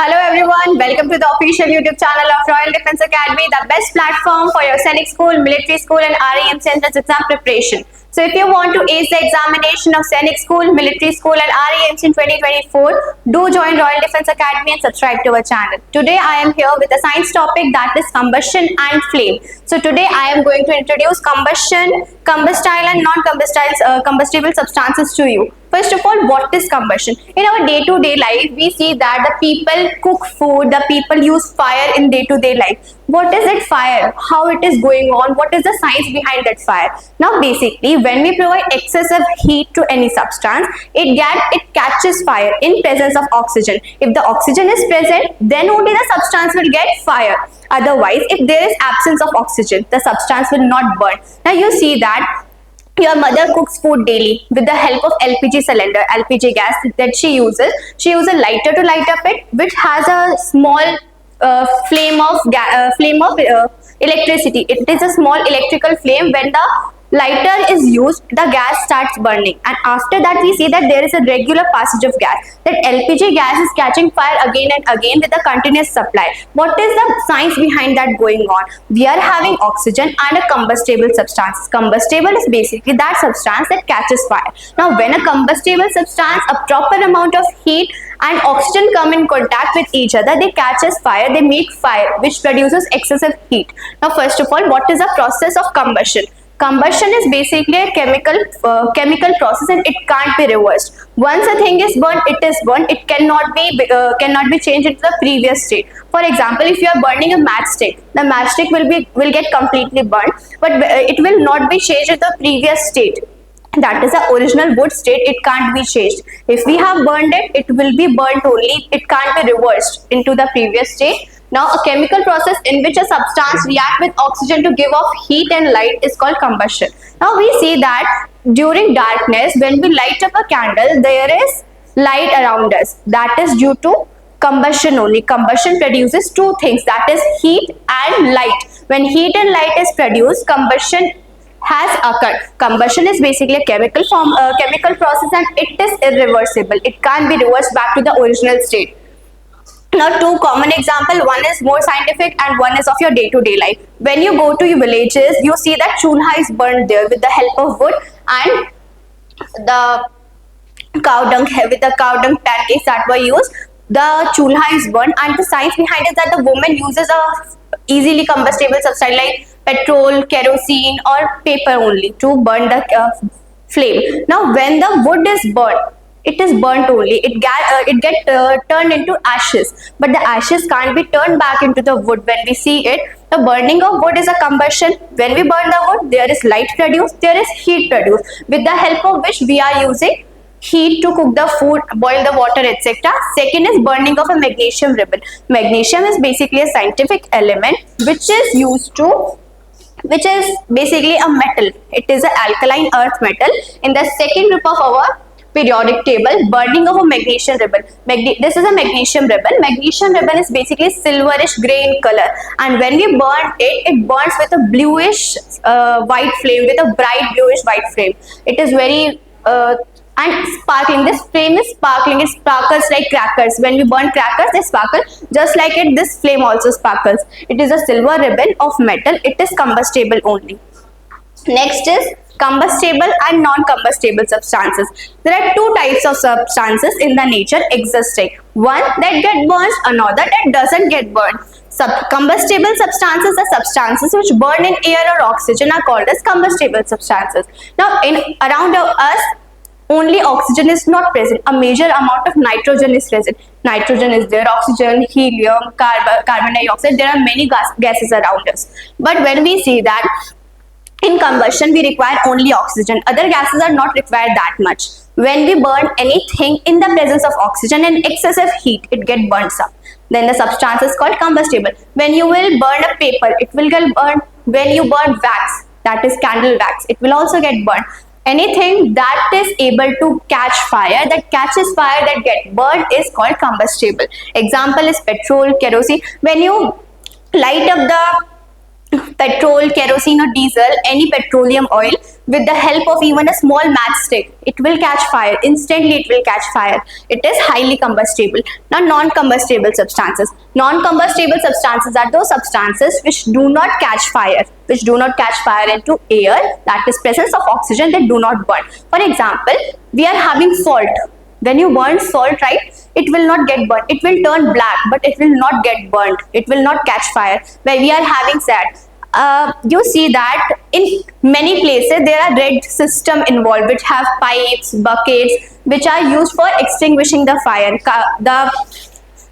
Hello everyone, welcome to the official YouTube channel of Royal Defence Academy, the best platform for your Sainik School, Military School and RAMC entrance exam preparation. So if you want to ace the examination of Sainik School, Military School and RAMC in 2024, do join Royal Defence Academy and subscribe to our channel. Today I am here with a science topic, that is combustion and flame. So today I am going to introduce combustion, combustible and non-combustible substances to you. First of all, what is combustion? In our day-to-day life, we see that the people cook food, the people use fire in day-to-day life. What is that fire? How it is going on? What is the science behind that fire? Now, basically, when we provide excessive heat to any substance, it catches fire in presence of oxygen. If the oxygen is present, then only the substance will get fire. Otherwise, if there is absence of oxygen, the substance will not burn. Now, you see that your mother cooks food daily with the help of LPG cylinder, LPG gas that she uses. She uses a lighter to light up it, which has a small flame of electricity. It is a small electrical flame. When the lighter is used, the gas starts burning, and after that we see that there is a regular passage of gas. That LPG gas is catching fire again and again with a continuous supply. What is the science behind that going on? We are having oxygen and a combustible substance. Combustible is basically that substance that catches fire. Now when a combustible substance, a proper amount of heat and oxygen come in contact with each other, they catches fire, they make fire, which produces excessive heat. Now first of all, what is the process of combustion? Combustion is basically a chemical process, and it can't be reversed. Once a thing is burnt, it is burnt. It cannot be changed into the previous state. For example, if you are burning a matchstick, the matchstick will get completely burnt, but it will not be changed into the previous state. That is the original wood state. It can't be changed. If we have burned it, it will be burnt only. It can't be reversed into the previous state. Now, a chemical process in which a substance reacts with oxygen to give off heat and light is called combustion. Now, we see that during darkness, when we light up a candle, there is light around us. That is due to combustion only. Combustion produces two things, that is heat and light. When heat and light is produced, combustion has occurred. Combustion is basically a chemical process, and it is irreversible. It can't be reversed back to the original state. Now, two common examples, one is more scientific and one is of your day-to-day life. When you go to your villages, you see that chulha is burned there with the help of wood, and the cow dung pancakes that were used, the chulha is burned, and the science behind it is that the woman uses a easily combustible substance like petrol, kerosene or paper only to burn the flame. Now, when the wood is burned, it is burnt only. It gets turned into ashes, but the ashes can't be turned back into the wood. When we see it, the burning of wood is a combustion. When we burn the wood, there is light produced, there is heat produced, with the help of which we are using heat to cook the food, boil the water, etc. Second is burning of a magnesium ribbon. Magnesium is basically a scientific element which is basically a metal. It is an alkaline earth metal. In the second group of our periodic table, burning of a magnesium ribbon. This is a magnesium ribbon. Magnesium ribbon is basically silverish gray in color, and when we burn it, it burns with a bluish white flame, with a bright bluish white flame. It is very and sparkling. This flame is sparkling. It sparkles like crackers. When we burn crackers, they sparkle. Just like it, this flame also sparkles. It is a silver ribbon of metal. It is combustible only. Next is combustible and non-combustible substances. There are two types of substances in the nature existing. One that get burned, another that doesn't get burned. Combustible substances are substances which burn in air or oxygen are called as combustible substances. Now, around us, only oxygen is not present. A major amount of nitrogen is present. Nitrogen is there, oxygen, helium, carbon dioxide. There are many gases around us. But when we see that in combustion, we require only oxygen. Other gases are not required that much. When we burn anything in the presence of oxygen and excessive heat, it gets burnt up. Then the substance is called combustible. When you will burn a paper, it will get burned. When you burn wax, that is candle wax, it will also get burned. Anything that is able to catch fire, that catches fire, that get burned is called combustible. Example is petrol, kerosene. When you light up the petrol, kerosene or diesel, any petroleum oil, with the help of even a small matchstick, it will catch fire. Instantly it will catch fire. It is highly combustible. Now non-combustible substances. Non-combustible substances are those substances which do not catch fire, which do not catch fire into air, that is presence of oxygen, they do not burn. For example, we are having salt. When you burn salt, right, it will not get burnt. It will turn black, but it will not get burnt. It will not catch fire. Where we are having sand, you see that in many places there are red system involved which have pipes, buckets which are used for extinguishing the fire. The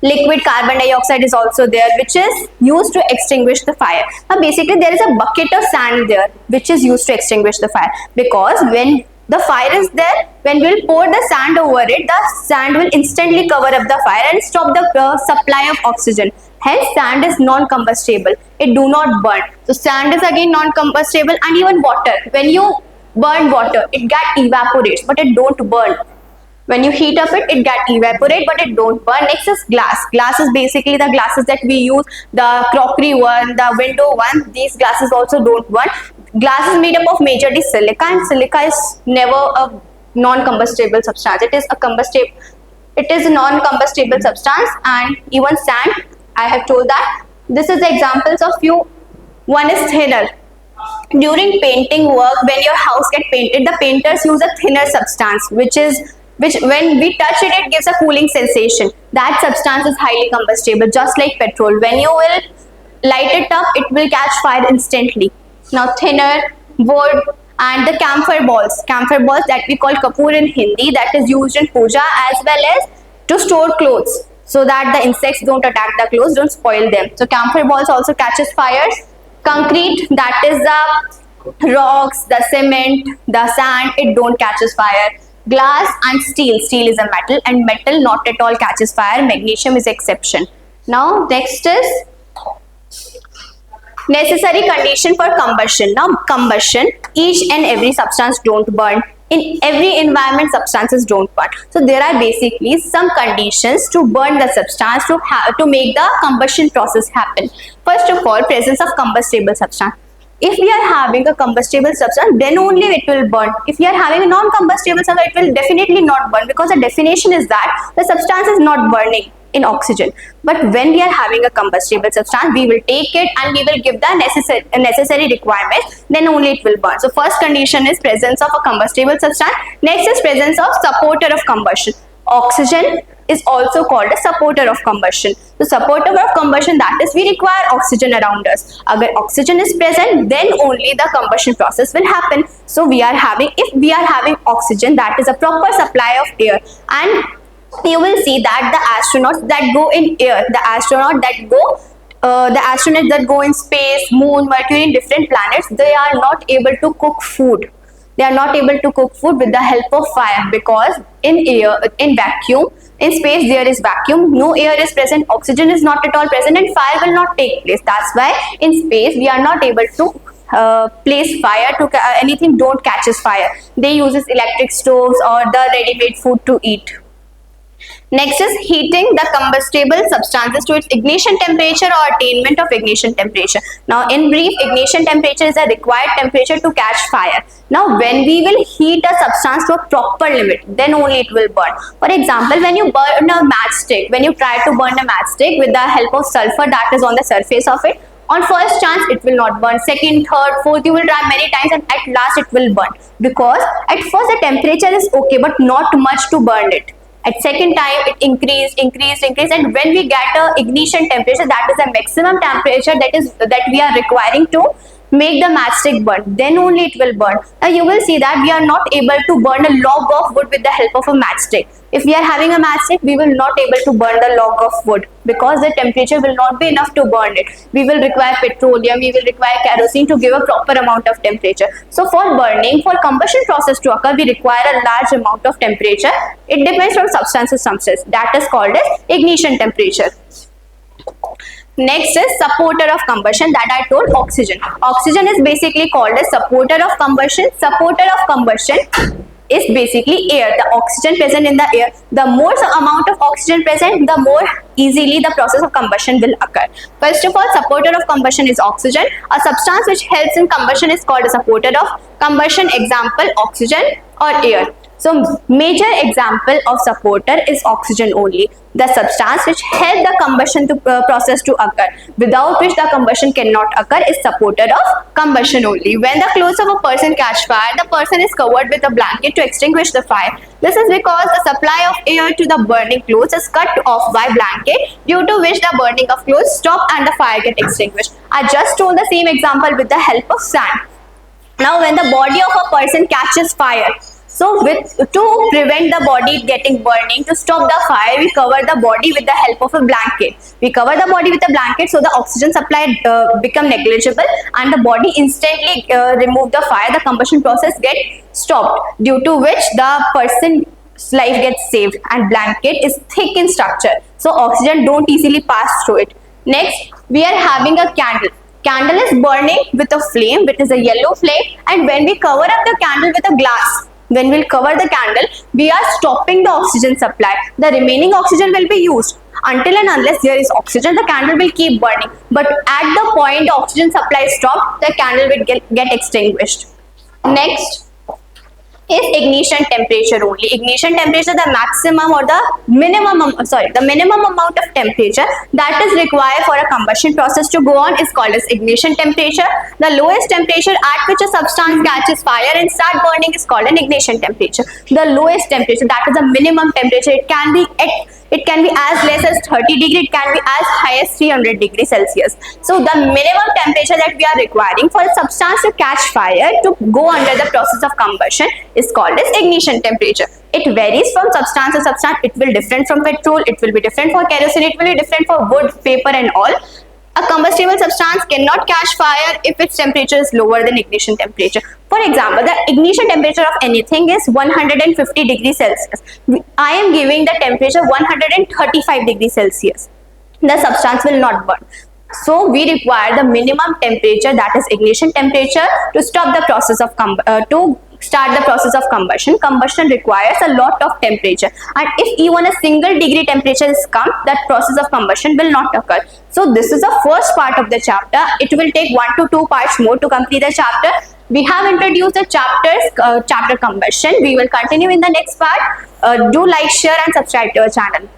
liquid carbon dioxide is also there which is used to extinguish the fire. Now basically there is a bucket of sand there which is used to extinguish the fire, because when the fire is there, when we will pour the sand over it, the sand will instantly cover up the fire and stop the supply of oxygen. Hence sand is non-combustible, it do not burn. So sand is again non-combustible. And even water, when you burn water, it get evaporates but it don't burn. When you heat up it get evaporate but it don't burn. Next is glass. Glass is basically the glasses that we use, the crockery one, the window one. These glasses also don't burn. Glass is made up of majorly silica, and silica is never a non-combustible substance. It is a non-combustible substance. And even sand, I have told that. This is the examples of few. One is thinner. During painting work, when your house get painted, the painters use a thinner substance which when we touch it, it gives a cooling sensation. That substance is highly combustible, just like petrol. When you will light it up, it will catch fire instantly. Now thinner, wood, and the camphor balls that we call kapoor in Hindi, that is used in puja as well as to store clothes, so that the insects don't attack the clothes, don't spoil them. So camphor balls also catches fires. Concrete, that is the rocks, the cement, the sand, it don't catches fire. Glass and steel is a metal, and metal not at all catches fire. Magnesium is exception. Now next is necessary condition for combustion. Now combustion, each and every substance don't burn. In every environment substances don't burn. So there are basically some conditions to burn the substance, to make the combustion process happen. First of all, presence of combustible substance. If we are having a combustible substance, then only it will burn. If we are having a non-combustible substance, it will definitely not burn, because the definition is that the substance is not burning in oxygen. But when we are having a combustible substance, we will take it and we will give the necessary requirements, then only it will burn. So first condition is presence of a combustible substance. Next is presence of supporter of combustion. Oxygen is also called a supporter of combustion. The supporter of combustion, that is, we require oxygen around us. Agar oxygen is present, then only the combustion process will happen. So if we are having oxygen, that is a proper supply of air. And you will see that the astronauts that go in air, the astronauts that go in space, moon, Mercury, in different planets, they are not able to cook food. They are not able to cook food with the help of fire, because in air, in vacuum, in space there is vacuum, no air is present, oxygen is not at all present, and fire will not take place. That's why in space we are not able to place fire to anything don't catches fire. They uses electric stoves or the ready-made food to eat. Next is heating the combustible substances to its ignition temperature or attainment of ignition temperature. Now in brief, ignition temperature is a required temperature to catch fire. Now when we will heat a substance to a proper limit, then only it will burn. For example, when you burn a matchstick, when you try to burn a matchstick with the help of sulfur that is on the surface of it, on first chance it will not burn, second, third, fourth, you will try many times, and at last it will burn, because at first the temperature is okay but not much to burn it. At second time it increased, and when we get a ignition temperature, that is the maximum temperature that we are requiring to make the matchstick burn, then only it will burn. Now you will see that we are not able to burn a log of wood with the help of a matchstick. If we are having a matchstick, we will not able to burn the log of wood, because the temperature will not be enough to burn it. We will require petroleum, we will require kerosene to give a proper amount of temperature. So for burning, for combustion process to occur, we require a large amount of temperature. It depends on substance to substance. That is called as ignition temperature. Next is supporter of combustion, that I told oxygen. Oxygen is basically called as supporter of combustion. Supporter of combustion is basically air, the oxygen present in the air. The more amount of oxygen present, the more easily the process of combustion will occur. First of all, supporter of combustion is oxygen. A substance which helps in combustion is called a supporter of combustion. Example, oxygen or air. So major example of supporter is oxygen only, the substance which help the combustion process to occur, without which the combustion cannot occur, is supporter of combustion only. When the clothes of a person catch fire, the person is covered with a blanket to extinguish the fire. This is because the supply of air to the burning clothes is cut off by blanket, due to which the burning of clothes stop and the fire get extinguished. I just told the same example with the help of sand. Now when the body of a person catches fire, so to prevent the body getting burning, to stop the fire, we cover the body with the help of a blanket. We cover the body with a blanket so the oxygen supply become negligible and the body instantly remove the fire. The combustion process get stopped, due to which the person's life gets saved, and blanket is thick in structure, so oxygen don't easily pass through it. Next, we are having a candle. Candle is burning with a flame, which is a yellow flame, and when we cover up the candle with a glass, when we'll cover the candle, we are stopping the oxygen supply. The remaining oxygen will be used. Until and unless there is oxygen, the candle will keep burning. But at the point the oxygen supply is stopped, the candle will get extinguished. Next is ignition temperature only. Ignition temperature, the maximum or the minimum amount of temperature that is required for a combustion process to go on is called as ignition temperature. The lowest temperature at which a substance catches fire and start burning is called an ignition temperature. The lowest temperature, that is the minimum temperature. It can be as less as 30 degrees, it can be as high as 300 degrees Celsius. So the minimum temperature that we are requiring for a substance to catch fire to go under the process of combustion is called as ignition temperature. It varies from substance to substance. It will be different from petrol, it will be different for kerosene, it will be different for wood, paper and all. A combustible substance cannot catch fire if its temperature is lower than ignition temperature. For example, the ignition temperature of anything is 150 degrees Celsius. I am giving the temperature 135 degrees Celsius. The substance will not burn. So we require the minimum temperature, that is ignition temperature, to stop the process of start the process of combustion. Combustion requires a lot of temperature, and if even a single degree temperature is come, that process of combustion will not occur. So this is the first part of the chapter. It will take 1 to 2 parts more to complete the chapter. We have introduced the chapter combustion. We will continue in the next part. Do like, share and subscribe to our channel.